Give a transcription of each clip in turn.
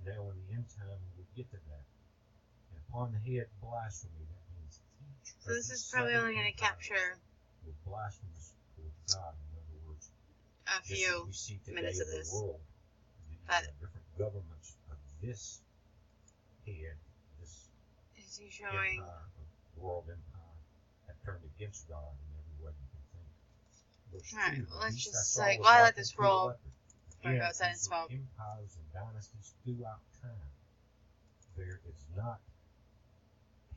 now in the end time we'll get to that. And upon the head blasphemy, that means each. So this is probably only going to capture were blasphemous towards God. In other words, a few minutes of this. World, the different governments of this head, this is he showing empire, world empire, have turned against God in every way you can think. Alright, well, let's just say, while I let this roll, I'm going to go outside and smoke. Empires and dynasties throughout time, there is not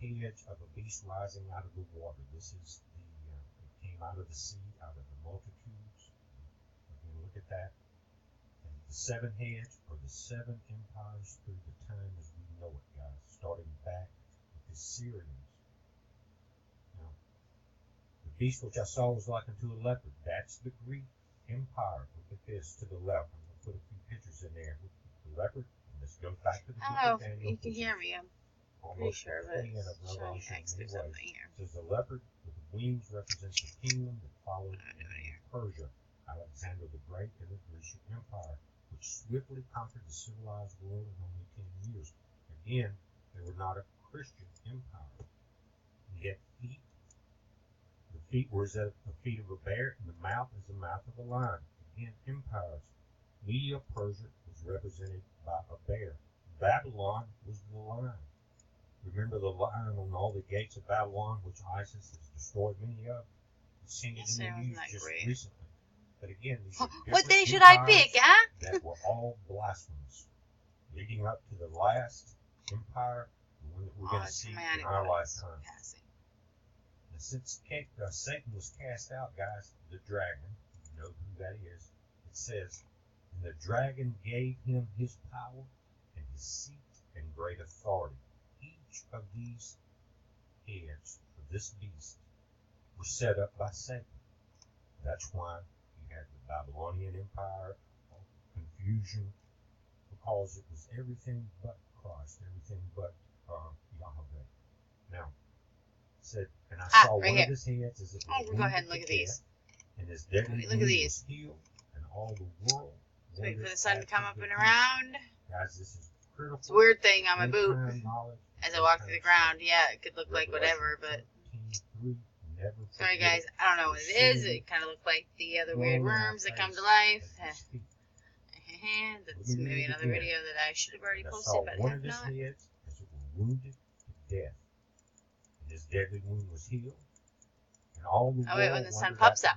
heads of a beast rising out of the water. This is it came out of the sea, out of the multitudes. You can look at that. And the 7 heads are the 7 empires through the time as we know it, guys, starting back with the Syrians. Now, the beast which I saw was like unto a leopard. That's the Greek empire. Look at this to the left. I'm going to put a few pictures in there. The leopard, and this goes back to the book of Daniel. You can hear me. I'm pretty sure, but it's showing X or something here. It says the leopard with the wings represents the kingdom that followed Persia, Alexander the Great, and the Grecian Empire, which swiftly conquered the civilized world in only 10 years. Again, they were not a Christian empire. Yet feet, the feet were as the feet of a bear, and the mouth is the mouth of a lion. Again, empires. Media Persia was represented by a bear. Babylon was the lion. Remember the lion on all the gates of Babylon, which ISIS has destroyed many of? You've seen it in the news just recently. But again, these are what day should I pick, huh? that were all blasphemous, leading up to the last empire, the one that we're going to see in our lifetime. And since Satan was cast out, guys, the dragon, you know who that is, it says, and the dragon gave him his power and his seat and great authority. Each of these heads of this beast were set up by Satan. That's why you had the Babylonian Empire, confusion, because it was everything but Christ, everything but Yahweh. Now, it said, and I saw right one here. of his heads as it was go ahead and look at these. And his deadly look at these. was healed, and all the world. Wait for the sun to come up and around. Guys, this is critical. It's a weird thing on my boot. As I walk through the ground, yeah, it could look like whatever, but sorry guys, I don't know what it is. It kind of looked like the other weird worms that come to life. That's maybe another video that I should have already posted, but I have not. Heads as it were wounded to death. And his deadly wound was healed. And all the wait, when the sun pops out.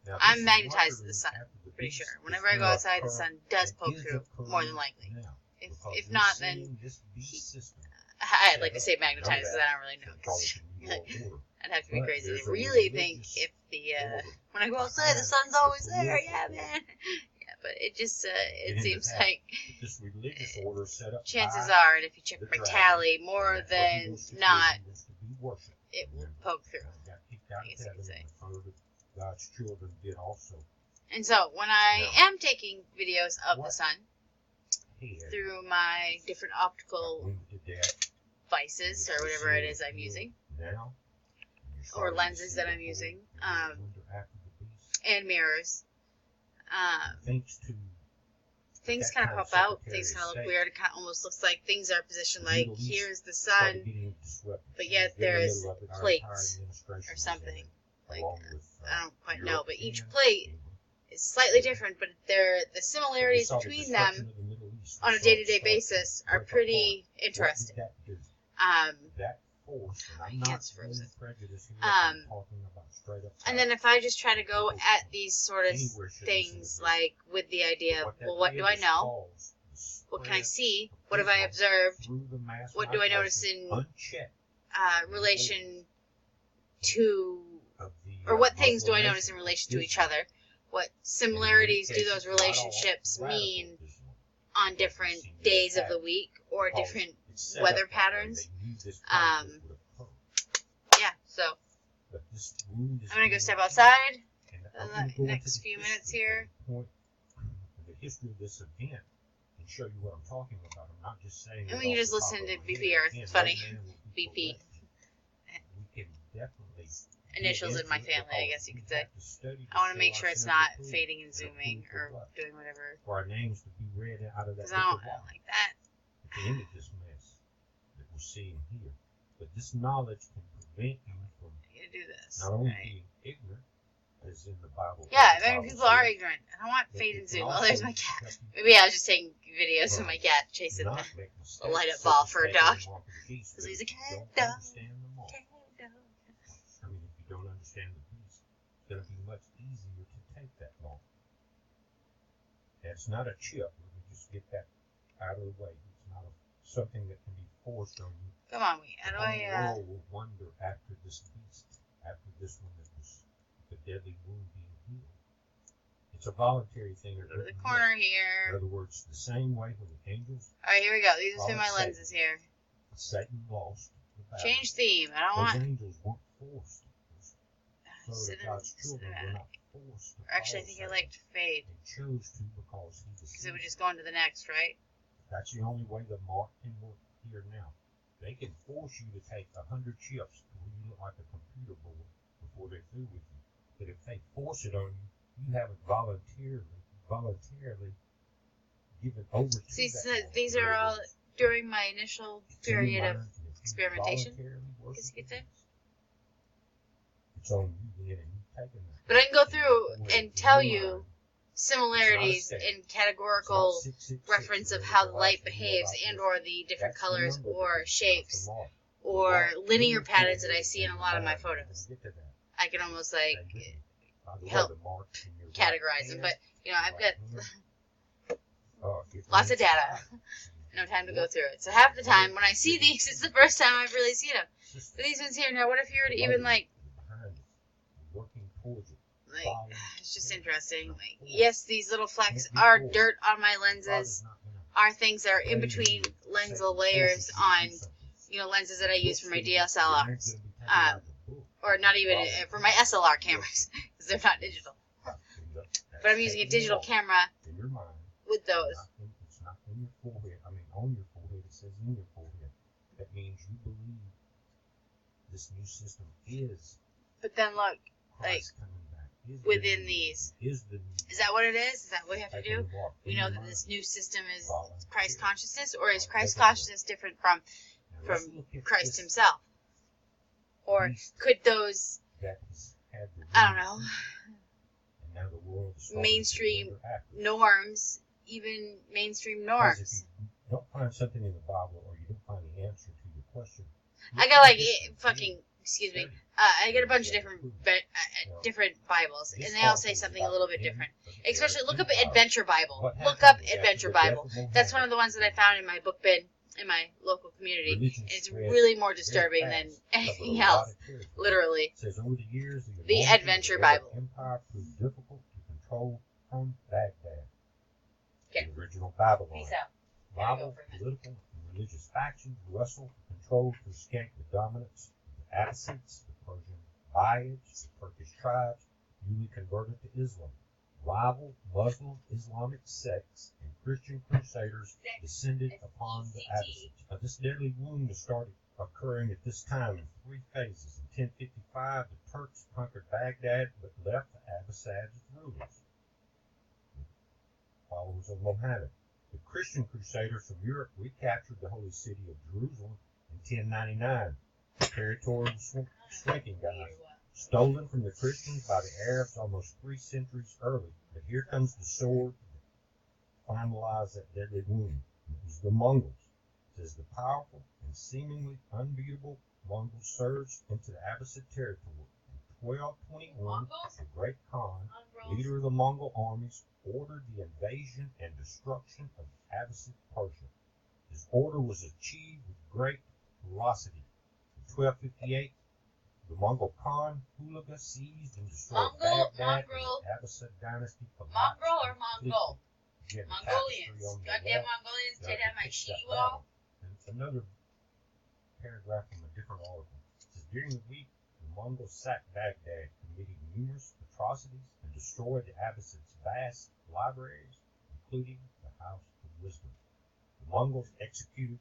Now, I'm magnetized to the sun, pretty sure. Whenever I go outside, the sun does poke through, more than likely. If not, then I'd like to say magnetized, because I don't really know. Cause I'd have to be crazy to really think if the when I go outside, the sun's always there. Yeah, man. Yeah, but it just it seems like chances are, and if you check my tally, more than not, it will poke through. I guess you could say. God's children did also. And so when I am taking videos of the sun through my different optical devices or whatever it is I'm using, or lenses that I'm using, and mirrors, things kind of pop out, things kind of look weird. It kind of almost looks like things are positioned like here's the sun, but yet there's plates or something. Like, I don't quite know, but each plate is slightly different, but the similarities between them on a day-to-day basis are pretty interesting. My hand's frozen. And then if I just try to go at these sort of things, like with the idea of, well, what do I know? What can I see? What have I observed? What do I notice in relation to, or what things do I notice in relation to each other? What similarities do those relationships mean on different days of the week or different weather patterns? Yeah, so I'm going to go step outside the next few minutes here. The history of this event and show you what I'm talking about. I'm not just saying. And we can just listen to BP Earth. It's funny. BP. We can definitely initials in my family, I guess you could say. I want to make sure it's not fading and zooming or doing whatever. For our names to be read out of that. Because I don't like that. to end this mess that we're seeing here. But this knowledge can prevent you from not only being ignorant, as in the Bible. Yeah, many people are ignorant. I don't want fade and zoom. Oh, there's my cat. Maybe I was just taking videos of my cat chasing the light up ball for a dog. Because he's a cat dog. I mean, if you don't understand the beast, it's going to be much easier to take that long. It's not a chip. Let me just get that out of the way. It's not something that can be forced on you. Come on, how do I? The world will wonder after this beast, after this one that was the deadly wound being healed. It's a voluntary thing. Go to the corner here. In other words, the same way when the angels. All right, here we go. These are my lenses here. Satan lost the battle. Change theme. I don't want. Those angels weren't forced. So that God's children were not forced. Actually, I think I liked fade. They chose to because he was. Because it would just go on to the next, right? That's the only way the mark can work here now. They can force you to take 100 chips where you look like a computer board before they're through with you. But if they force it on you, you haven't voluntarily given over to See, that. So these are all during my initial period of experimentation. I guess you could say. It's on you then, and you've taken that. But I can go through and tell you similarities in categorical reference of how the light behaves and or the different colors or shapes or linear patterns that I see in a lot of my photos. I can almost like help categorize them, but I've got lots of data, no time to go through it. So half the time when I see these, it's the first time I've really seen them. But these ones here, now what if you were to even like it's just interesting. Like, yes, these little flecks are dirt on my lenses, are things that are in between lensal layers on, lenses that I use for my DSLRs, or not even for my SLR cameras, because they're not digital. But I'm using a digital camera with those. It's not in your forehead. I mean, on your forehead. It says in your forehead. That means you believe this new system is. But then look, like. Within these. Is that what it is? Is that what we have to do? We know that this new system is Christ consciousness, or is Christ consciousness different from Christ himself? Or could those, I don't know, mainstream norms, even mainstream norms? If you don't find something in the Bible, or you don't find the answer to your question. I got like fucking, excuse me, I get a bunch of different Bibles, and they all say something a little bit different. Especially, look up Adventure Bible. Look up Adventure Bible. That's one of the ones that I found in my book bin in my local community. It's really more disturbing than anything else. Literally. The Adventure Bible. Empire proved difficult to control from Baghdad. The original Babylon. Peace out. Rival political and religious factions wrestled for control to escape the dominance of the Abbasids, the Persian Buyids, the Turkish tribes, newly converted to Islam. Rival Muslim Islamic sects and Christian crusaders descended upon the Abbasids. Now, this deadly wound started occurring at this time in 3 phases. In 1055, the Turks conquered Baghdad but left the Abbasids as rulers, followers of Mohammed. The Christian crusaders from Europe recaptured the holy city of Jerusalem in 1099. The territory was shrinking, guys. Stolen from the Christians by the Arabs almost 3 centuries early. But here comes the sword that finalized that deadly wound. It was the Mongols. It says the powerful and seemingly unbeatable Mongols surged into the Abbasid territory. In 1221, the Great Khan, leader of the Mongol armies, ordered the invasion and destruction of Abbasid Persia. His order was achieved with great ferocity. In 1258, the Mongol Khan Hulagu seized and destroyed Baghdad, and the Abbasid dynasty collapsed. Mongolians. Goddamn Mongolians, did I might shoot you all? And another paragraph from a different article. It says, during the week, the Mongols sacked Baghdad, committing numerous atrocities, and destroyed the Abbasids' vast libraries, including the House of Wisdom. The Mongols executed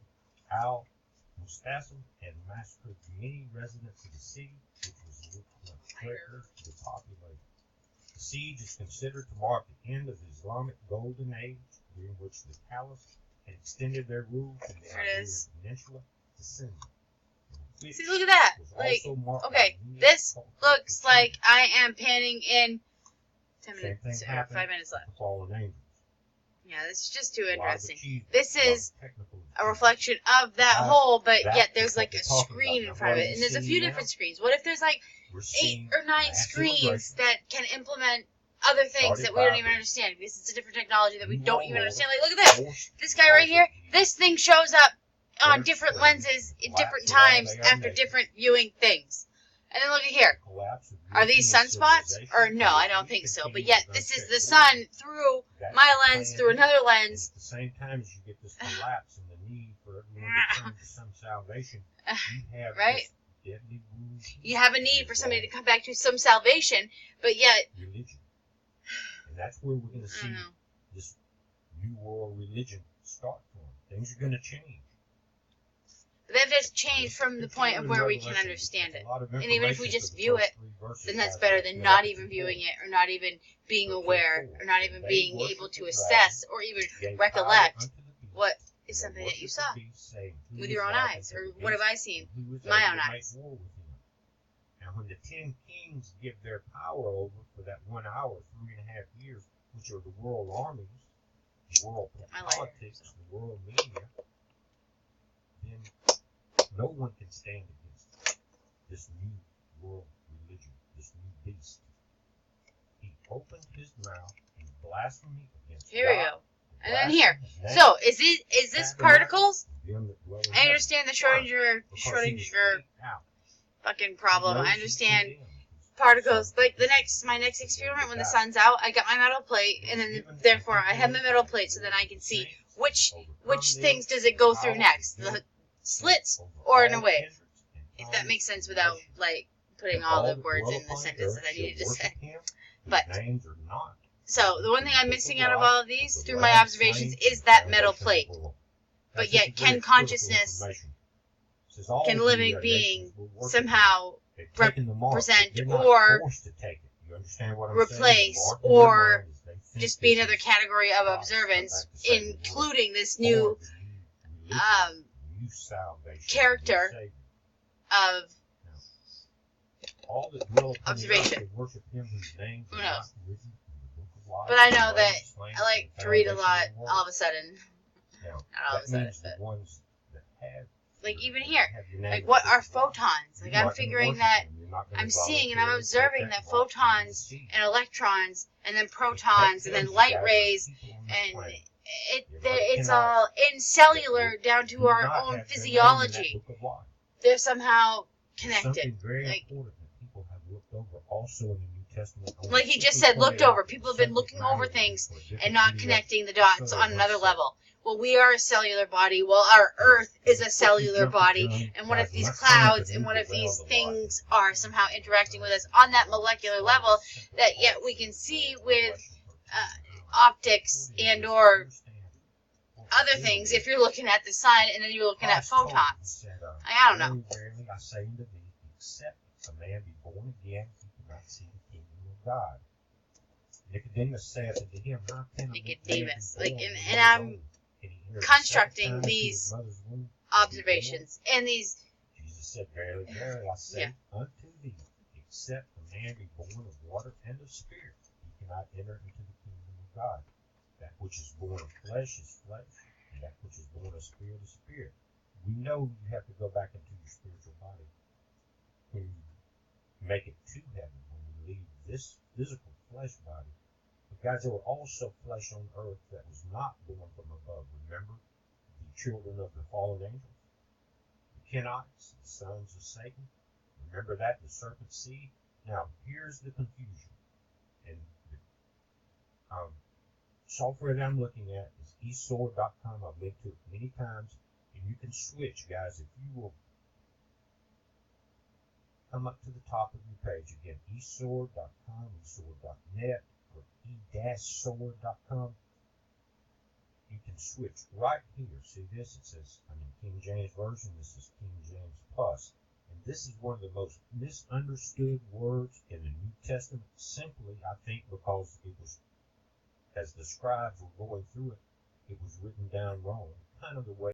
Al-Mustasim and massacred many residents of the city, which was quickly populated. The siege is considered to mark the end of the Islamic Golden Age, during which the Caliphs and extended their rule from the Iberian Peninsula to Sindh. See, look at that. Like, okay, this looks like I am panning in 10 minutes, 5 minutes left. Yeah, this is just too interesting. This is a reflection of that hole, but yet there's like a screen in front of it. And there's a few different screens. What if there's like 8 or 9 screens that can implement other things that we don't even understand? Because it's a different technology that we don't even understand. Like, look at this. This guy right here, this thing shows up on different lenses at different times after different viewing things. And then look at here. Are these sunspots? Or no, I don't think so. But yet this is the sun through my lens, through another lens. At the same time as you get this collapse and the need for everyone to turn to some salvation, you have right? this deadly wound. You have a need for somebody to come back to some salvation, but yet religion. And that's where we're going to see this new world religion start from. Things are going to change. But that has changed from the point of where we can understand it. And even if we just view it, then that's better than not even viewing it, or not even being aware, or not even being able to assess, or even recollect what is something that you saw with your own eyes. Or what have I seen with my own eyes? And when the 10 kings give their power over for that 1 hour, 3.5 years, which are the world armies, the world politics, the world media, then no one can stand against this new world religion, this new beast. He opened his mouth in blasphemy against God. Here we go. And then here. So, is this particles? I understand the Schrodinger fucking problem. I understand particles. Like my next experiment, when the sun's out, I got my metal plate, and then therefore I have my metal plate so that I can see which things does it go through next. The slits or in a wave, if that makes sense without like putting all the words in the sentence that I needed to say. But so the one thing I'm missing out of all of these through my observations is that metal plate. But yet, can consciousness, can living being somehow represent or replace or just be another category of observance, including this new character of observation? Who knows? But I know that I like to read a lot all of a sudden. Not all of a sudden, but like even here, like what are photons? Like I'm figuring that I'm seeing and I'm observing that photons and electrons and then protons and then light rays and it's all in cellular down to our own physiology. They're somehow connected. Like he just said, looked over. People have been looking over things and not connecting the dots on another level. Well, we are a cellular body. Well, our Earth is a cellular body. And what if these clouds and what if these things are somehow interacting with us on that molecular level that yet we can see with optics and or other things if you're looking at the sun and then you're looking at photons. I don't know. God. Nicodemus said to him, "How can Nicodemus, like, and I'm constructing these observations and these." Jesus said, "Verily, verily, I say unto thee, except a man be born of water and of spirit, he cannot enter into the kingdom of God. That which is born of flesh is flesh, and that which is born of spirit is spirit." We know you have to go back into your spiritual body when you make it to heaven. Leave this physical flesh body. But guys, there were also flesh on earth that was not born from above. Remember the children of the fallen angels? The Kenites, the sons of Satan. Remember that, the serpent's seed? Now, here's the confusion. And the software that I'm looking at is eSword.com. I've linked to it many times. And you can switch, guys, if you will come up to the top of your page again, eSword.com, eSword.net, or e-sword.com. You can switch right here. See this? It says, I'm in King James Version. This is King James Plus. And this is one of the most misunderstood words in the New Testament, simply, I think, because it was, as the scribes were going through it, it was written down wrong, kind of the way